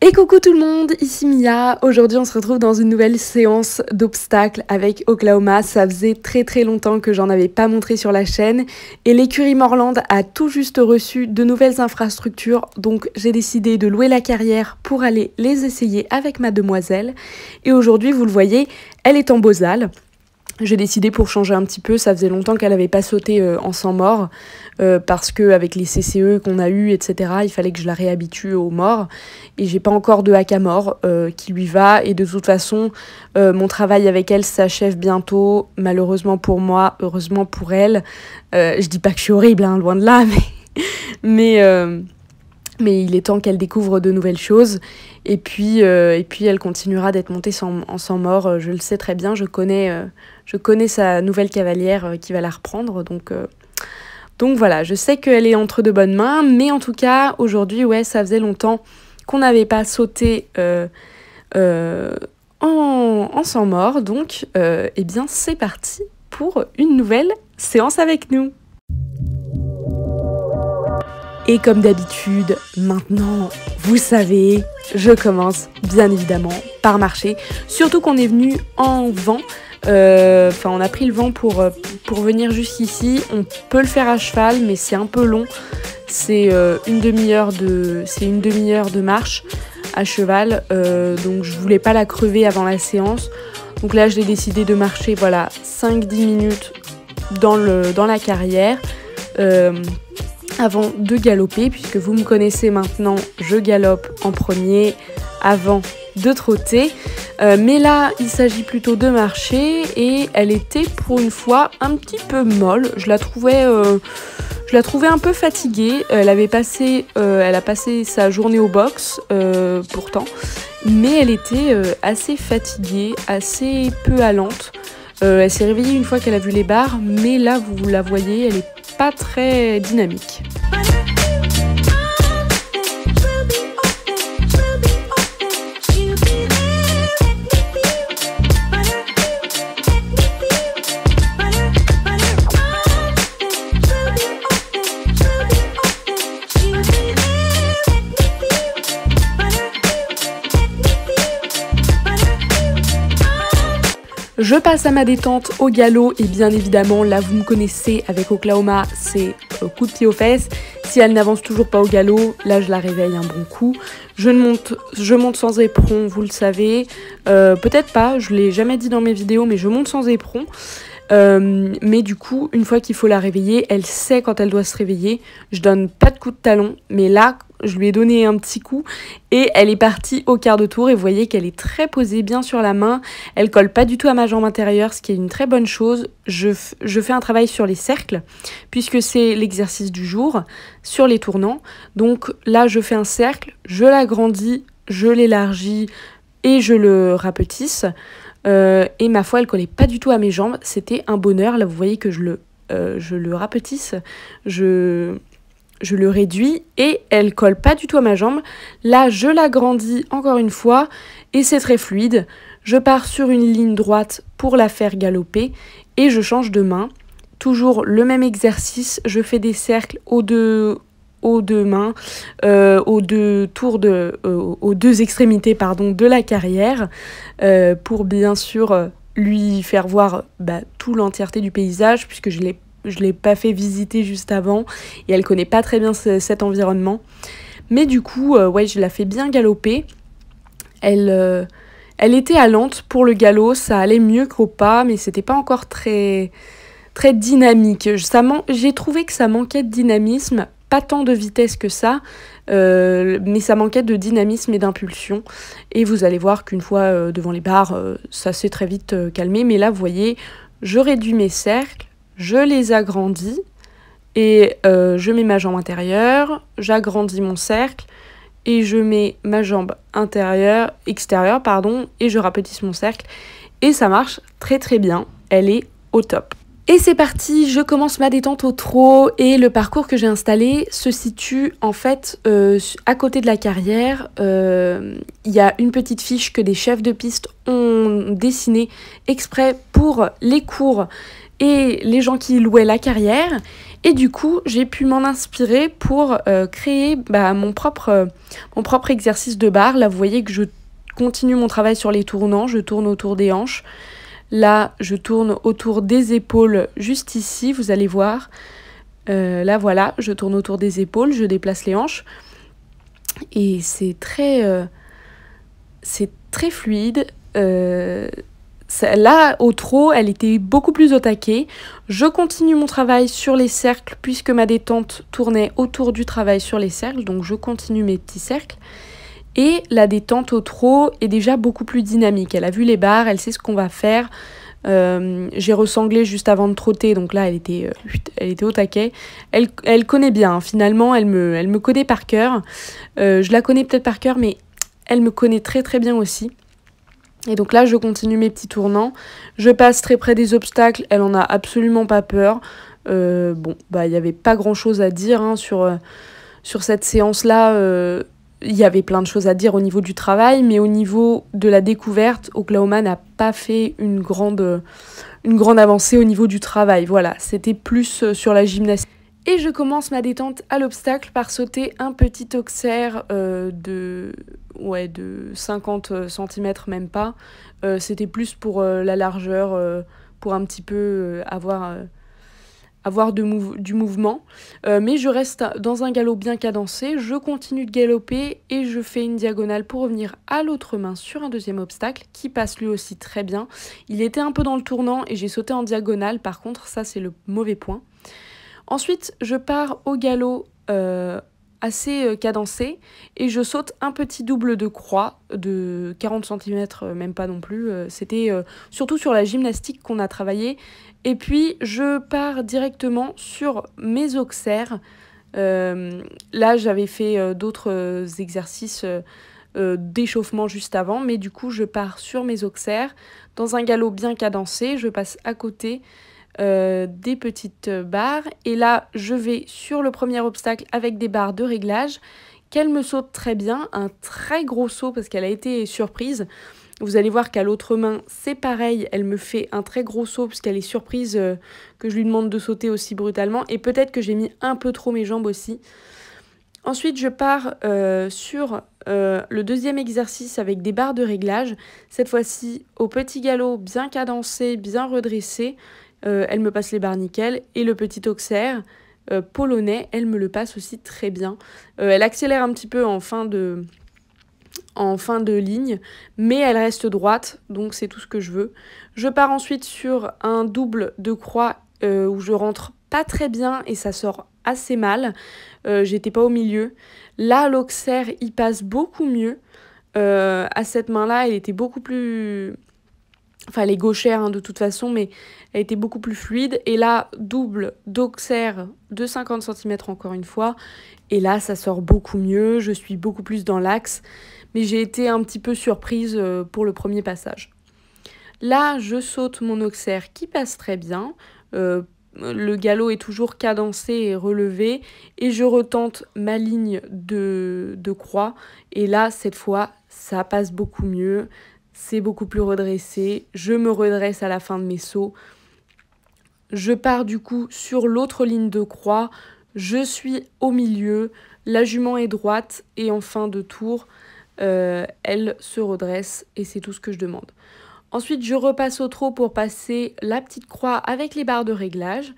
Et coucou tout le monde, ici Mia. Aujourd'hui on se retrouve dans une nouvelle séance d'obstacles avec Oklahoma. Ça faisait très longtemps que j'en avais pas montré sur la chaîne et l'écurie Morland a tout juste reçu de nouvelles infrastructures, donc j'ai décidé de louer la carrière pour aller les essayer avec ma demoiselle. Et aujourd'hui vous le voyez, elle est en Bozal. J'ai décidé pour changer un petit peu, ça faisait longtemps qu'elle n'avait pas sauté en sang mort, parce qu'avec les CCE qu'on a eu, etc., il fallait que je la réhabitue au mort. Et j'ai pas encore de hack à mort qui lui va. Et de toute façon, mon travail avec elle s'achève bientôt, malheureusement pour moi, heureusement pour elle. Je dis pas que je suis horrible, hein, loin de là, mais il est temps qu'elle découvre de nouvelles choses. Et puis elle continuera d'être montée en sang mort, je le sais très bien, je connais sa nouvelle cavalière qui va la reprendre, donc voilà, je sais qu'elle est entre de bonnes mains, mais en tout cas, aujourd'hui, ouais, ça faisait longtemps qu'on n'avait pas sauté en sang mort, donc eh bien c'est parti pour une nouvelle séance avec nous. Et comme d'habitude, maintenant, vous savez, je commence bien évidemment par marcher. Surtout qu'on est venu en vent. On a pris le vent pour venir jusqu'ici. On peut le faire à cheval, mais c'est un peu long. C'est une demi-heure de marche à cheval. Donc je voulais pas la crever avant la séance. Donc là, j'ai décidé de marcher, voilà, 5-10 minutes dans la carrière. Avant de galoper, puisque vous me connaissez maintenant, je galope en premier avant de trotter. Mais là, il s'agit plutôt de marcher et elle était pour une fois un petit peu molle. Je la trouvais un peu fatiguée. Elle a passé sa journée au box pourtant, mais elle était assez fatiguée, assez peu allante. Elle s'est réveillée une fois qu'elle a vu les barres, mais là, vous la voyez, elle est pas très dynamique. Je passe à ma détente au galop et bien évidemment, là vous me connaissez avec Oklahoma, c'est coup de pied aux fesses. Si elle n'avance toujours pas au galop, là je la réveille un bon coup. Je monte sans éperon, vous le savez. Peut-être pas, je l'ai jamais dit dans mes vidéos, mais je monte sans éperon. Mais du coup, une fois qu'il faut la réveiller, elle sait quand elle doit se réveiller. Je donne pas de coup de talon, mais là, je lui ai donné un petit coup et elle est partie au quart de tour. Et vous voyez qu'elle est très posée, bien sur la main. Elle colle pas du tout à ma jambe intérieure, ce qui est une très bonne chose. Je fais un travail sur les cercles, puisque c'est l'exercice du jour, sur les tournants. Donc là, je fais un cercle, je l'agrandis, je l'élargis et je le rapetisse. Et ma foi, elle collait pas du tout à mes jambes. C'était un bonheur. Là, vous voyez que je le rapetisse, je le réduis et elle colle pas du tout à ma jambe. Là, je l'agrandis encore une fois et c'est très fluide. Je pars sur une ligne droite pour la faire galoper et je change de main. Toujours le même exercice. Je fais des cercles aux deux mains, aux deux extrémités de la carrière, pour bien sûr lui faire voir toute l'entièreté du paysage, puisque je l'ai pas fait visiter juste avant et elle connaît pas très bien cet environnement. Mais du coup, ouais, je la fais bien galoper. Elle était allante pour le galop, ça allait mieux qu'au pas, mais c'était pas encore très dynamique. J'ai trouvé que ça manquait de dynamisme. Pas tant de vitesse que ça, mais ça manquait de dynamisme et d'impulsion. Et vous allez voir qu'une fois devant les barres, ça s'est très vite calmé. Mais là, vous voyez, je réduis mes cercles, je les agrandis et je mets ma jambe intérieure, j'agrandis mon cercle et je mets ma jambe extérieure, et je rapetisse mon cercle. Et ça marche très bien, elle est au top. Et c'est parti, je commence ma détente au trot et le parcours que j'ai installé se situe en fait à côté de la carrière. Il y a une petite fiche que des chefs de piste ont dessinée exprès pour les cours et les gens qui louaient la carrière. Et du coup, j'ai pu m'en inspirer pour créer mon propre exercice de barre. Là, vous voyez que je continue mon travail sur les tournants, je tourne autour des hanches. Là, je tourne autour des épaules, juste ici, vous allez voir. Là, voilà, je tourne autour des épaules, je déplace les hanches. Et c'est très fluide. Là, au trot, elle était beaucoup plus au taquet. Je continue mon travail sur les cercles, puisque ma détente tournait autour du travail sur les cercles. Donc, je continue mes petits cercles. Et la détente au trot est déjà beaucoup plus dynamique. Elle a vu les barres, elle sait ce qu'on va faire. J'ai ressanglé juste avant de trotter, donc là elle était au taquet. Elle connaît bien, finalement, elle me connaît par cœur. Je la connais peut-être par cœur, mais elle me connaît très très bien aussi. Et donc là je continue mes petits tournants. Je passe très près des obstacles, elle en a absolument pas peur. Il n'y avait pas grand chose à dire hein, sur cette séance-là. Il y avait plein de choses à dire au niveau du travail, mais au niveau de la découverte, Oklahoma n'a pas fait une grande avancée au niveau du travail. Voilà, c'était plus sur la gymnastique. Et je commence ma détente à l'obstacle par sauter un petit auxerre de 50 cm, même pas. C'était plus pour la largeur, pour un petit peu avoir du mouvement, mais je reste dans un galop bien cadencé, je continue de galoper et je fais une diagonale pour revenir à l'autre main sur un deuxième obstacle qui passe lui aussi très bien. Il était un peu dans le tournant et j'ai sauté en diagonale, par contre ça c'est le mauvais point. Ensuite je pars au galop assez cadencé et je saute un petit double de croix de 40 cm, même pas non plus. C'était surtout sur la gymnastique qu'on a travaillé. Et puis je pars directement sur mes auxerres. Là j'avais fait d'autres exercices d'échauffement juste avant, mais du coup je pars sur mes auxerres dans un galop bien cadencé. Je passe à côté des petites barres et là je vais sur le premier obstacle avec des barres de réglage qu'elle me saute très bien, un très gros saut parce qu'elle a été surprise. Vous allez voir qu'à l'autre main c'est pareil, elle me fait un très gros saut puisqu'elle est surprise que je lui demande de sauter aussi brutalement et peut-être que j'ai mis un peu trop mes jambes aussi. Ensuite je pars sur le deuxième exercice avec des barres de réglage, cette fois-ci au petit galop bien cadencé, bien redressé. Elle me passe les barres nickel et le petit auxerre polonais, elle me le passe aussi très bien. Elle accélère un petit peu en fin de ligne, mais elle reste droite, donc c'est tout ce que je veux. Je pars ensuite sur un double de croix où je rentre pas très bien et ça sort assez mal. J'étais pas au milieu. Là, l'auxerre, il passe beaucoup mieux. À cette main-là, elle était beaucoup plus... Enfin, elle est gauchère hein, de toute façon, mais elle était beaucoup plus fluide. Et là, double d'auxerre de 50 cm encore une fois. Et là, ça sort beaucoup mieux. Je suis beaucoup plus dans l'axe. Mais j'ai été un petit peu surprise pour le premier passage. Là, je saute mon auxerre qui passe très bien. Le galop est toujours cadencé et relevé. Et je retente ma ligne de croix. Et là, cette fois, ça passe beaucoup mieux. C'est beaucoup plus redressé. Je me redresse à la fin de mes sauts. Je pars du coup sur l'autre ligne de croix. Je suis au milieu. La jument est droite. Et en fin de tour, elle se redresse. Et c'est tout ce que je demande. Ensuite, je repasse au trot pour passer la petite croix avec les barres de réglage.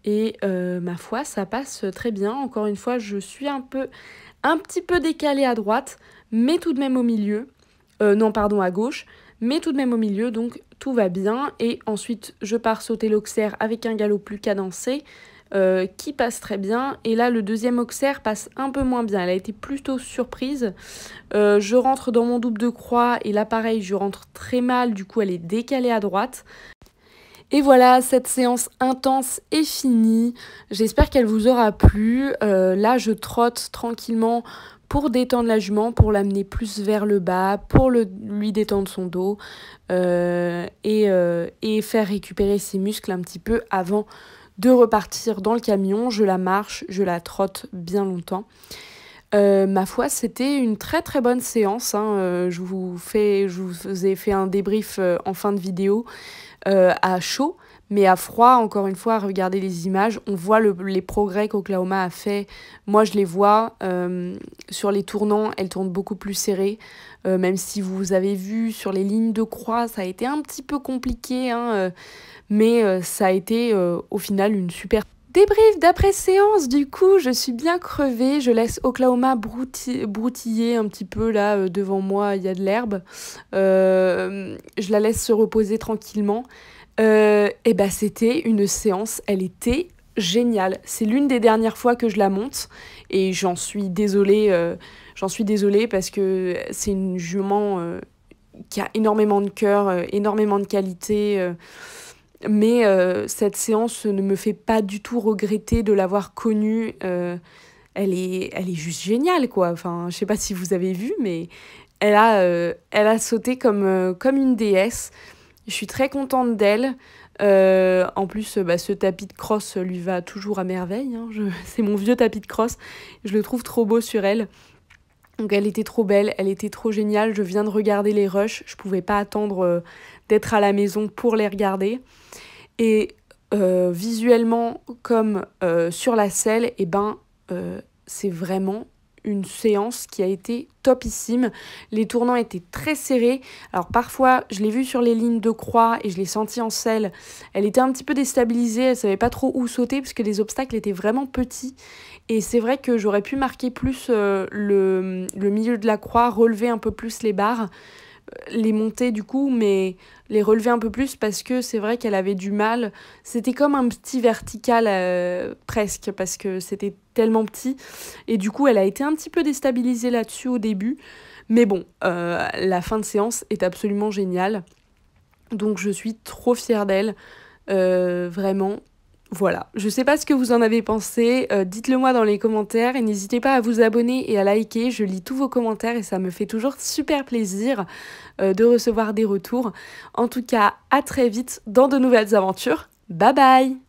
Et ma foi, ça passe très bien. Encore une fois, je suis un petit peu décalée à droite, mais tout de même au milieu. À gauche, mais tout de même au milieu, donc tout va bien. Et ensuite, je pars sauter l'auxerre avec un galop plus cadencé qui passe très bien. Et là, le deuxième auxerre passe un peu moins bien. Elle a été plutôt surprise. Je rentre dans mon double de croix et là, pareil, je rentre très mal. Du coup, elle est décalée à droite. Et voilà, cette séance intense est finie. J'espère qu'elle vous aura plu. Là, je trotte tranquillement pour détendre la jument, pour l'amener plus vers le bas, pour lui détendre son dos et faire récupérer ses muscles un petit peu avant de repartir dans le camion. Je la marche, je la trotte bien longtemps. Ma foi, c'était une très très bonne séance. Je vous ai fait un débrief en fin de vidéo à chaud, Mais à froid, encore une fois, à regarder les images, on voit les progrès qu'Oklahoma a fait. Moi, je les vois. Sur les tournants, elle tourne beaucoup plus serrée. Même si vous avez vu sur les lignes de croix, ça a été un petit peu compliqué. Mais ça a été au final une super débrief d'après-séance. Du coup, je suis bien crevée. Je laisse Oklahoma broutiller un petit peu là devant moi. Il y a de l'herbe. Je la laisse se reposer tranquillement. Et bah c'était une séance, elle était géniale. C'est l'une des dernières fois que je la monte et j'en suis désolée parce que c'est une jument qui a énormément de cœur, énormément de qualité. Mais cette séance ne me fait pas du tout regretter de l'avoir connue. Elle est juste géniale, quoi. Enfin, je sais pas si vous avez vu, mais elle a sauté comme une déesse. Je suis très contente d'elle. En plus, ce tapis de crosse lui va toujours à merveille. C'est mon vieux tapis de crosse. Je le trouve trop beau sur elle. Donc elle était trop belle, elle était trop géniale. Je viens de regarder les rushs. Je pouvais pas attendre d'être à la maison pour les regarder. Et visuellement, comme sur la selle, c'est vraiment une séance qui a été topissime. Les tournants étaient très serrés. Alors parfois, je l'ai vue sur les lignes de croix et je l'ai sentie en selle. Elle était un petit peu déstabilisée, elle savait pas trop où sauter parce que les obstacles étaient vraiment petits. Et c'est vrai que j'aurais pu marquer plus le milieu de la croix, relever un peu plus les barres, les monter du coup, mais les relever un peu plus parce que c'est vrai qu'elle avait du mal. C'était comme un petit vertical presque parce que c'était tellement petit et du coup elle a été un petit peu déstabilisée là-dessus au début. Mais bon, la fin de séance est absolument géniale. Donc je suis trop fière d'elle, vraiment. Voilà, je sais pas ce que vous en avez pensé, dites-le moi dans les commentaires et n'hésitez pas à vous abonner et à liker, je lis tous vos commentaires et ça me fait toujours super plaisir de recevoir des retours. En tout cas, à très vite dans de nouvelles aventures, bye bye!